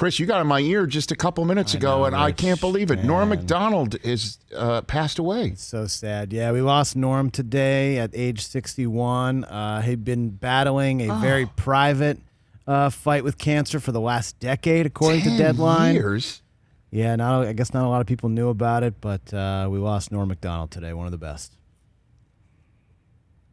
Chris, you got in my ear just a couple minutes ago, and Rich, I can't believe it. Man. Norm Macdonald is passed away. It's so sad. Yeah, we lost Norm today at age 61. He'd been battling a very private fight with cancer for the last decade, according to Deadline. 10 years? Yeah, I guess not a lot of people knew about it, but we lost Norm Macdonald today, one of the best.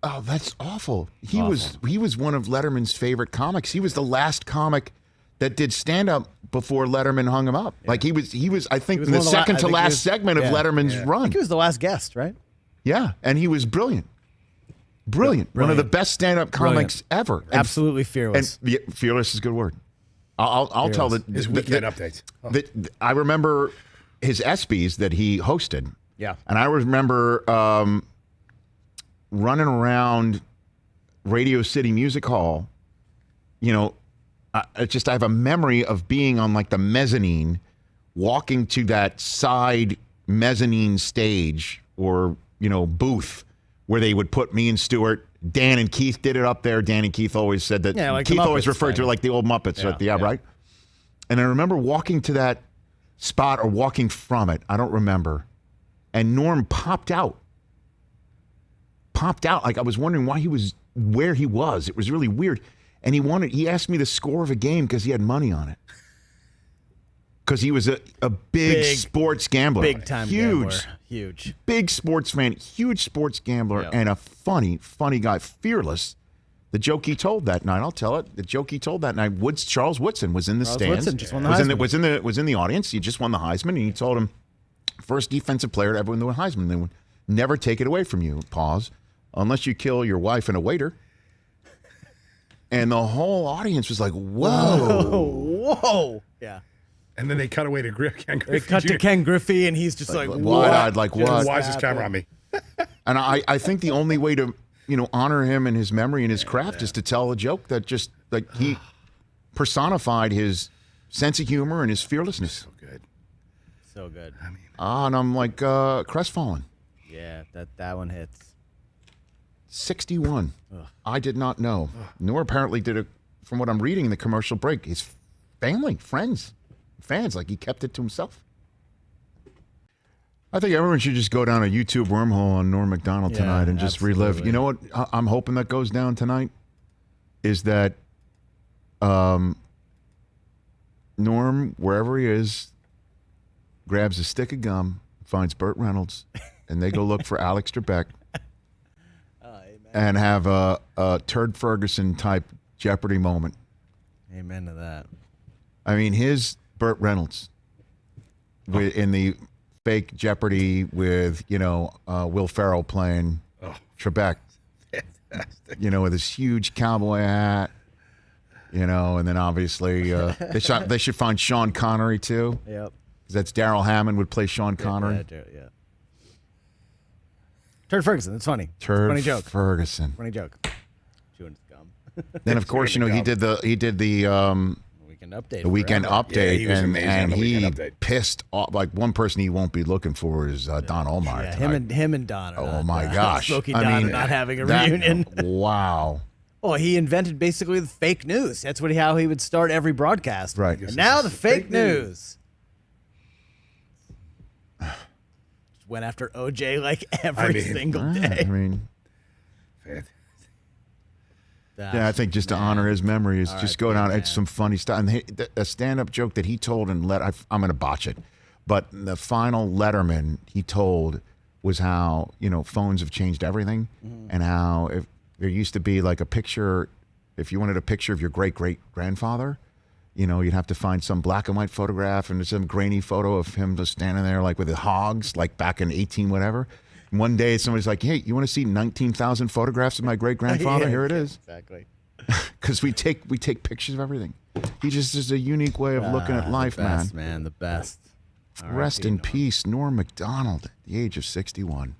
Oh, that's awful. He was one of Letterman's favorite comics. He was the last comic that did stand-up before Letterman hung him up. Yeah. Like he was I think in the second to last segment of Letterman's run. I think he was the last guest, right? Yeah, and he was brilliant. Brilliant. One of the best stand-up comics ever. Absolutely fearless. And fearless is a good word. I'll tell his weekend updates. I remember his ESPYS that he hosted. Yeah. And I remember running around Radio City Music Hall. You know, I have a memory of being on like the mezzanine, walking to that side mezzanine stage or, booth where they would put me and Stuart. Dan and Keith did it up there. Dan and Keith always said that. Yeah, like Keith always referred to it like the old Muppets. Right? And I remember walking to that spot or walking from it. I don't remember. And Norm popped out. Like I was wondering where he was. It was really weird. And he asked me the score of a game because he had money on it. Because he was a big sports gambler. Big time gambler. Huge. Big sports fan, huge sports gambler, and a funny guy, fearless. The joke he told that night, I'll tell it. The joke he told that night, Charles Woodson was in the stands. Woodson just won the Heisman. Was in the audience. He just won the Heisman, and he told him, first defensive player to ever win the Heisman. They would never take it away from you, pause, unless you kill your wife and a waiter. And the whole audience was like, whoa. Yeah. And then they cut away to Ken Griffey. They cut to Ken Griffey, and he's just like wide-eyed, like what? Why is this camera on me? And I think the only way to, honor him and his memory and his craft is to tell a joke that just, like, he personified his sense of humor and his fearlessness. So good. I mean, and I'm like, crestfallen. Yeah, that one hits. 61. I did not know. Nor apparently did it, from what I'm reading in the commercial break, his family, friends, fans, like he kept it to himself. I think everyone should just go down a YouTube wormhole on Norm Macdonald tonight and just relive. You know what I'm hoping that goes down tonight is that Norm, wherever he is, grabs a stick of gum, finds Burt Reynolds, and they go look for Alex Trebek and have a Turd Ferguson type Jeopardy moment. Amen to that. I mean, his Burt Reynolds in the fake Jeopardy with, Will Ferrell playing Trebek, fantastic. With his huge cowboy hat, and then obviously they should find Sean Connery too. Yep. Because that's Daryl Hammond would play Sean Connery. Yeah. Turd Ferguson, that's funny. Funny joke. Ferguson. Funny joke. Chewing his gum. Then of course, he did the Weekend Update. The Weekend Update, and he pissed off. Like one person he won't be looking for is Don Olmeyer. Yeah, him and Don. Oh my gosh! Smokey Don are not having a reunion. Wow. Oh, he invented basically the fake news. That's how he would start every broadcast. Right. And now the fake news. Went after OJ like every single day. Yeah, I think just to honor his memory is just go down. It's some funny stuff. And a stand-up joke that he told, I'm going to botch it, but the final Letterman he told was how, phones have changed everything, and how if there used to be like a picture, if you wanted a picture of your great-great-grandfather, you'd have to find some black and white photograph and some grainy photo of him just standing there like with the hogs, like back in 18 whatever. One day somebody's like, hey, you want to see 19,000 photographs of my great-grandfather? Here it is. Exactly. Because we take pictures of everything. He just is a unique way of looking at life, the best, man. The best. Rest in peace, Norm Macdonald, at the age of 61.